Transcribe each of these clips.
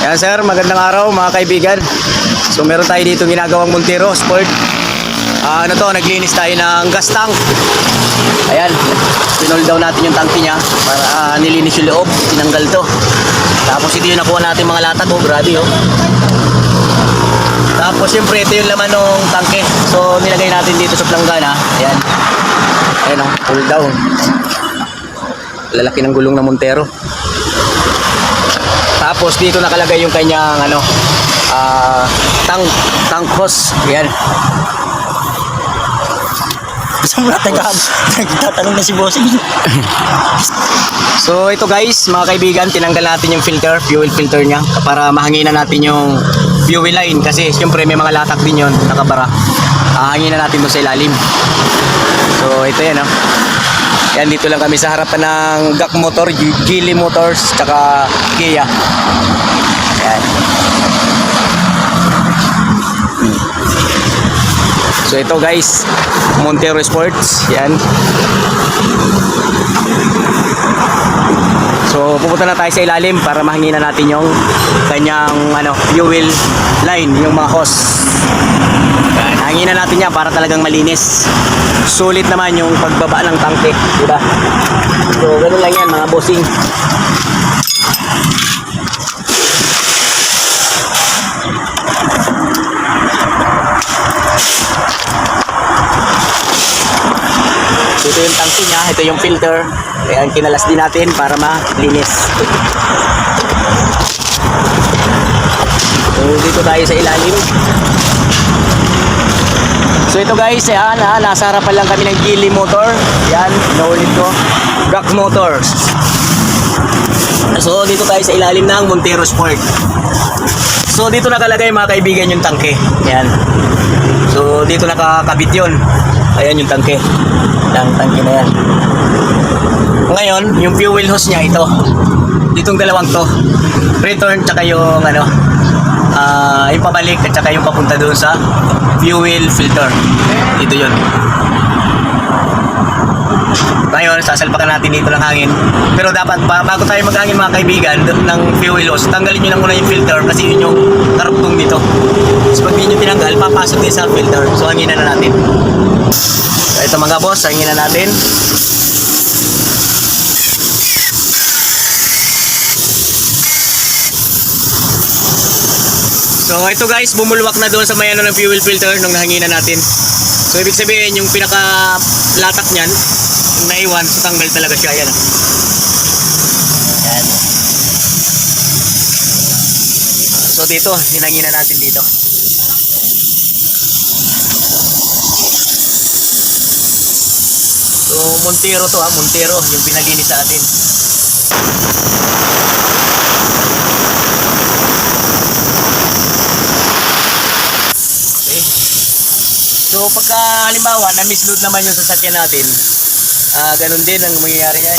Ayan sir, magandang araw mga kaibigan. So meron tayo dito ginagawang Montero Sport. Ano to, naglinis tayo ng gas tank. Ayan, pinol down natin yung tangke niya para nilinis yung loob, tinanggal to. Tapos ito yung nakuha natin mga latag, oh grabe oh. Tapos syempre ito yung laman ng tangke. So nilagay natin dito sa planggana. Ayan. Ayan oh, pull down. Lalaki ng gulong na Montero. Tapos dito nakalagay yung kanyang tank hose. Ayan. Gusto mo natin nagtatanong na si Bossing. So ito guys, mga kaibigan, tinanggal natin yung filter, fuel filter niya para mahanginan natin yung fuel line kasi siyempre may mga latak din yun, nakabara. Hanginan natin doon sa ilalim. So ito yan oh. Yan, dito lang kami sa harapan ng GAC Motor, Geely Motors, tsaka Kia. Yan. So ito guys, Montero Sports. Yan. So pupunta na tayo sa ilalim para mahanginan natin yung kanyang fuel line, yung mga hose. Yan, hanginan natin yan para talagang malinis. Sulit naman yung pagbaba ng tangke, diba? So ganun lang yan mga bossing. So ito yung tangke niya, ito yung filter. Ayan, kinalas din natin para malinis. So dito tayo sa ilalim. So ito guys, ayan nasa harapan lang kami ng Geely Motor. Yan, naulit ko. GAC Motors. So dito tayo sa ilalim ng Montero Sport. So dito nakalagay mga kaibigan yung tangke. Yan. So dito nakakabit yun. Ayan yung tangke. Yung tangke na yan. Ngayon, yung fuel hose niya ito. Ditong dalawang to. Return tsaka yung yung pabalik at saka yung papunta doon sa fuel filter. Ito yun. Ngayon, sasalpakan natin dito ng hangin. Pero dapat, bago tayo maghangin mga kaibigan ng fuel hose, tanggalin nyo lang muna yung filter kasi yun yung karugtong dito. So pag di nyo tinanggal, papasok din sa filter. So hanginan na natin. So ito mga boss, hanginan natin. So ito guys, bumulwak na doon sa may ng fuel filter nung nahanginan natin. So ibig sabihin yung pinaka latak niyan, yung naiwan, so tanggal talaga siya. Yan. Yan. So dito, hinanginan natin dito. So Montero to Montero yung pinalinis sa atin. So pagka halimbawa na misload naman yung sasakyan natin, ganun din ang mangyayari niya.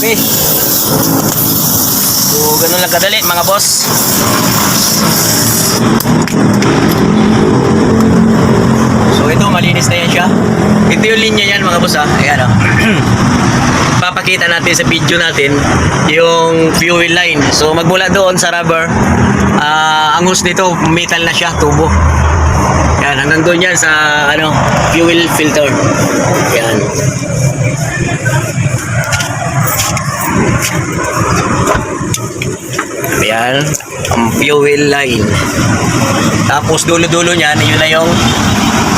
Okay. So, ganun lang kadali mga boss. So, ito malinis na yan siya. Ito yung linya yan mga boss Ayan papakita natin sa video natin yung fuel line. So, magmula doon sa rubber, ang hose nito, metal na siya, tubo. Yan, hanggang doon yan sa fuel filter. Yan. Ayan, ang fuel line. Tapos dulo-dulo niyan, yun na yung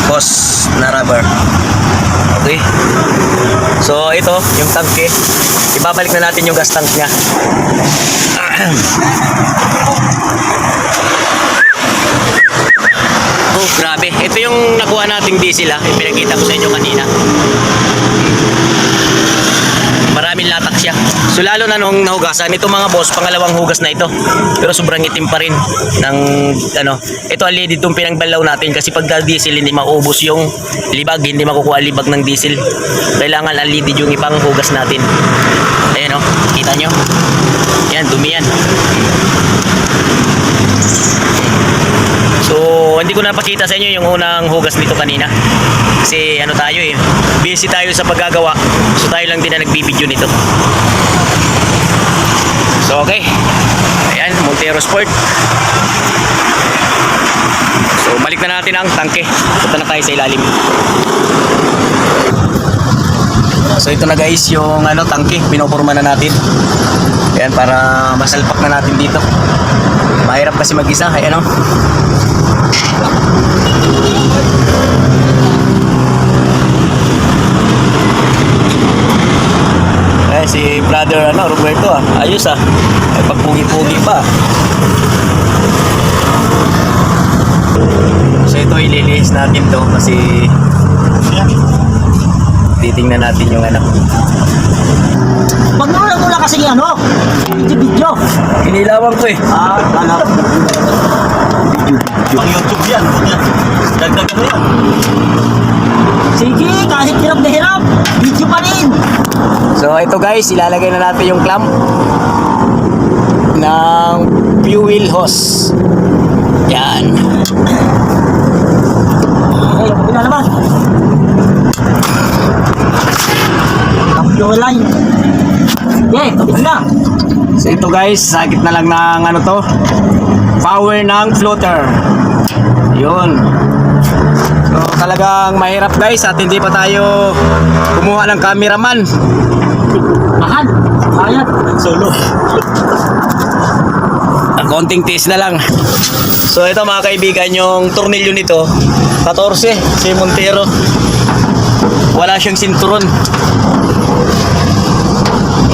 hose na rubber. Okay. So ito, yung tangke. Ibabalik na natin yung gas tank niya. Oh, grabe. Ito yung nakuha nating diesel yung pinakita ko sa inyo kanina. Maraming latak siya. So lalo na nung nahugasan, ito mga boss, pangalawang hugas na ito. Pero sobrang itim pa rin ng ano. Ito already itong pinangbalaw natin kasi pag diesel hindi maubos yung libag, hindi makukuha libag ng diesel. Kailangan already yung ipang hugas natin. Ayan o, kita nyo? Yan, dumi yan. So, hindi ko napakita sa inyo yung unang hugas nito kanina. Kasi ano tayo eh, busy tayo sa paggagawa. So, tayo lang din na nagbibideo nito. So, okay. Ayan, Montero Sport. So, balik na natin ang tangke. Punta na tayo sa ilalim. So, ito na guys yung ano, tangke. Pinoporma na natin. Ayan, para masalpak na natin dito. Mahirap kasi mag-isa. Ayan o. Eh, si brother ano, Roberto ayos ay pagpugi-pugi pa. So ito ililinis natin to kasi titingnan natin yung ano. Pag mula kasi ano, video. Inilawan ko eh. Ano? Pang YouTube yan. Dagdagan mo yan. Sige, kahit hirap na hirap, video pa rin. So ito guys, ilalagay na natin yung clamp ng fuel hose. Yan. Okay, kapag na naman. Ang fuel line. Okay, kapag na. So ito guys, sakit na lang ng ano to, power ng floater. Yun. So talagang mahirap guys at hindi pa tayo kumuha ng cameraman. Mahal. Bayad. Solo. Konting tiis na lang. So ito mga kaibigan, yung tornilyo nito 14 si Montero. Wala siyang sinturon.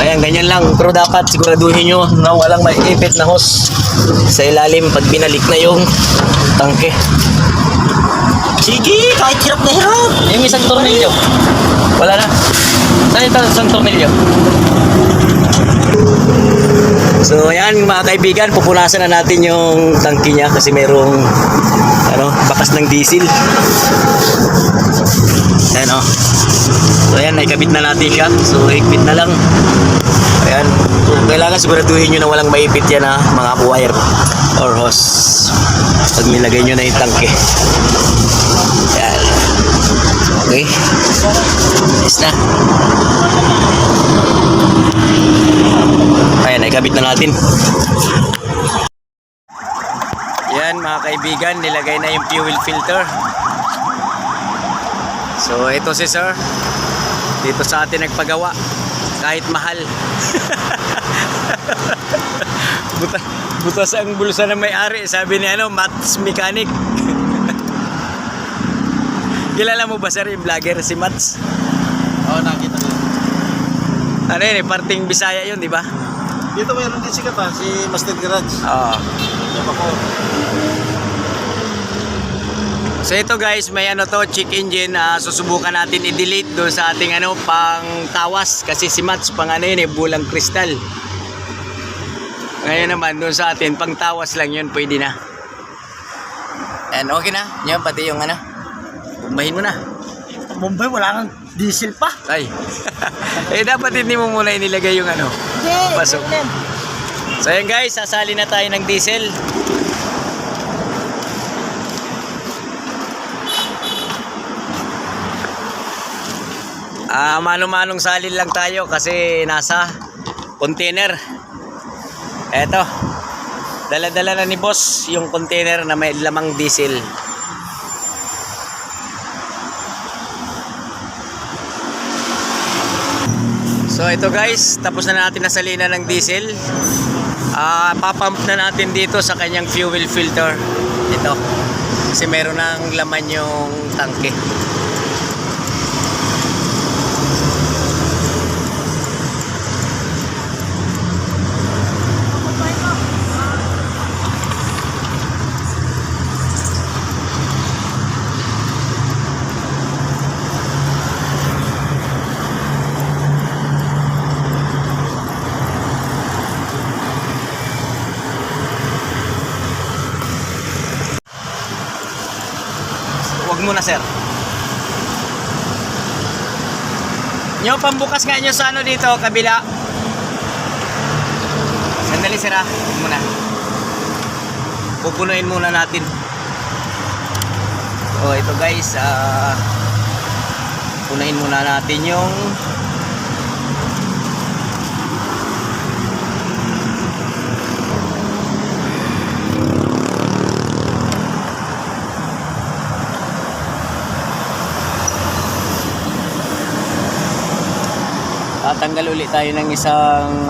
Ayan, ganyan lang. Pero dapat siguraduhin nyo na walang maiipit na hose sa ilalim pag binalik na yung tangke. Sige, kahit hirap na hirap. Yung isang tornilyo. Wala na. Saan yung isang tornilyo? So ayan mga kaibigan, pupunasan na natin yung tangke niya kasi merong ano, bakas ng diesel. Ayan o. So ayan, naikabit na natin siya. So ikbit na lang. Ayan. So kailangan siguraduhin nyo na walang maipit yan na mga wire or hose pag nilagay nyo na yung tangke. Ayan. Okay. Yes na. Ayan, naikabit na natin. Yan mga kaibigan, nilagay na yung fuel filter. So ito si sir, dito sa atin nagpagawa kahit mahal. Butas ang bulsa ng may-ari, sabi ni ano, Mats Mechanic. Kilala mo ba sir yung vlogger si Mats? Oo, nakita ko. Ano yun eh, parting Bisaya yun, di ba? Dito mayroon din sikat si Master Garage. Oo. Yan ako. So ito guys, may ano to, check engine. Susubukan natin i-delete doon sa ating ano, pang tawas. Kasi si Mats, pang ano yun eh, bulang kristal. Ngayon naman, doon sa atin, pang tawas lang yun, pwede na. And okay na. Yan, pati yung ano. Bumbahin mo na. Bombay, wala kang diesel pa. Ay. Eh dapat hindi mo muna inilagay yung ano. Hindi. Pasok. So yan guys, sasali na tayo ng diesel. Mano-manong salin lang tayo kasi nasa container. Eto. Dala-dala na ni boss yung container na may lamang diesel. So ito guys, tapos na natin nasalina ng diesel. Papump na natin dito sa kanyang fuel filter. Ito. Kasi meron ng laman yung tangke. muna, sir. Nyo, pambukas nga nyo sa ano dito, kabila. Sandali, sir, ha. Huwag muna. Pupunuin muna natin. Oh, ito guys, punuin muna natin yung tatanggal ulit tayo ng isang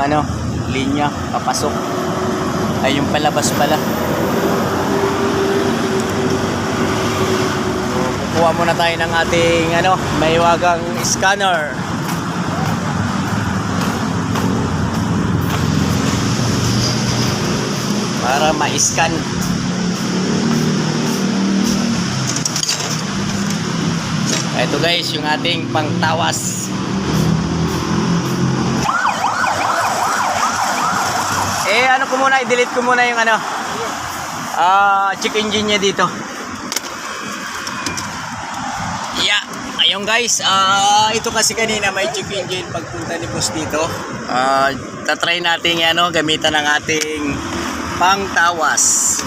linya papasok ay yung palabas pala. So, kukuha muna tayo ng ating mahiwagang scanner. Para ma-scan. Ito guys, yung ating pangtawas. Ano ko muna, i-delete ko muna yung check engine niya dito. Yeah, ayun guys, ito kasi kanina may check engine pagpunta ni boss dito. Tatry natin gamitan ng ating pangtawas.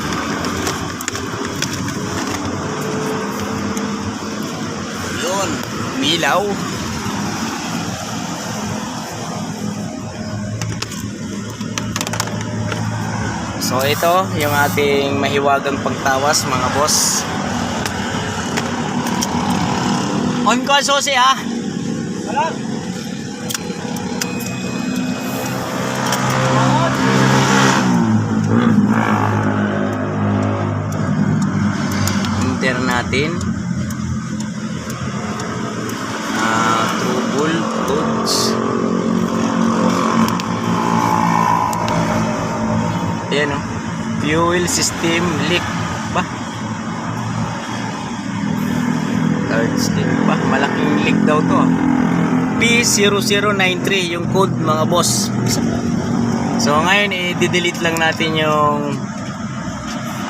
Yun, umilaw. So ito yung ating mahiwagang pagtawas mga boss. On ko ang susi ha. Wala. Enter natin. Trouble goods. Ayan o. Fuel system leak ba? Third step ba? Malaking leak daw to. P0093 yung code mga boss. So ngayon i-delete lang natin yung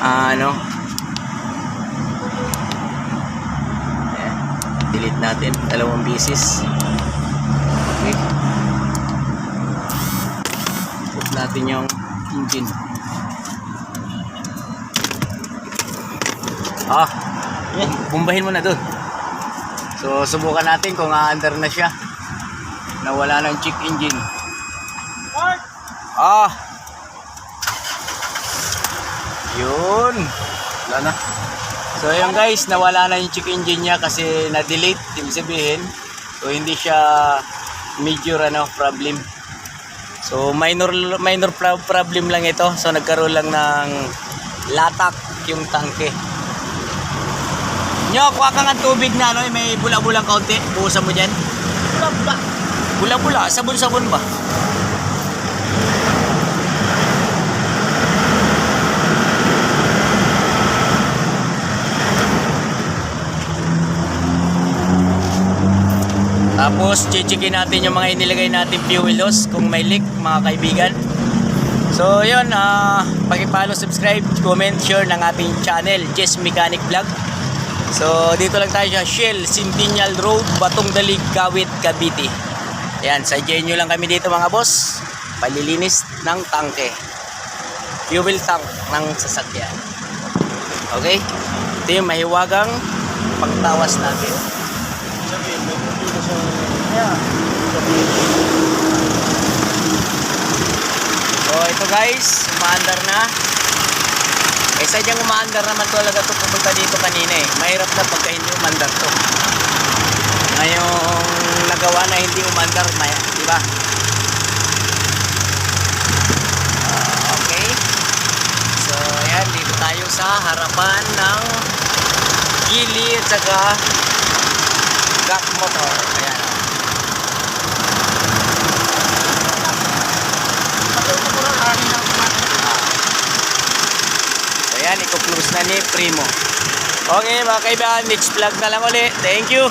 Ayan. Delete natin 2 beses. Okay. Put natin yung engine. Bumbahin mo na dun. So subukan natin kung aandar na siya. Nawala ng check engine. Yun. Wala na. So yun guys, nawala na yung check engine niya kasi na-delete. Ibig sabihin, so hindi siya major problem. So minor problem lang ito. So nagkaroon lang ng latak yung tangke. Nyo, kuha ka ng tubig na may bula-bulang kaunti. Buhusan mo dyan. Bula-bula. Bula-bula. Sabon-sabon ba? Tapos, chichikin natin yung mga inilagay natin fuel loss kung may leak, mga kaibigan. So, yun. Paki-follow, subscribe, comment, share ng ating channel, Jess Mechanic Vlog. So dito lang tayo sa Shell Centennial Road, Batong Dalig, Kawit, Cavite. Ayan, sadyain nyo lang kami dito mga boss. Palilinis ng tangke, fuel tank ng sasakyan. Okay, ito yung mahiwagang pagtawas natin. So ito guys, umaandar na. Sadyang umaandar naman talaga ito pupunta dito kanina eh. Mahirap na pagka hindi umandar to. Ngayong nagawa na hindi umandar, di ba? Okay. So ayan, dito tayo sa harapan ng Gili at saka Gak Motor. Ayan. Ayan, i-close na ni Primo. Okay mga kaibigan, next vlog na lang ulit. Thank you.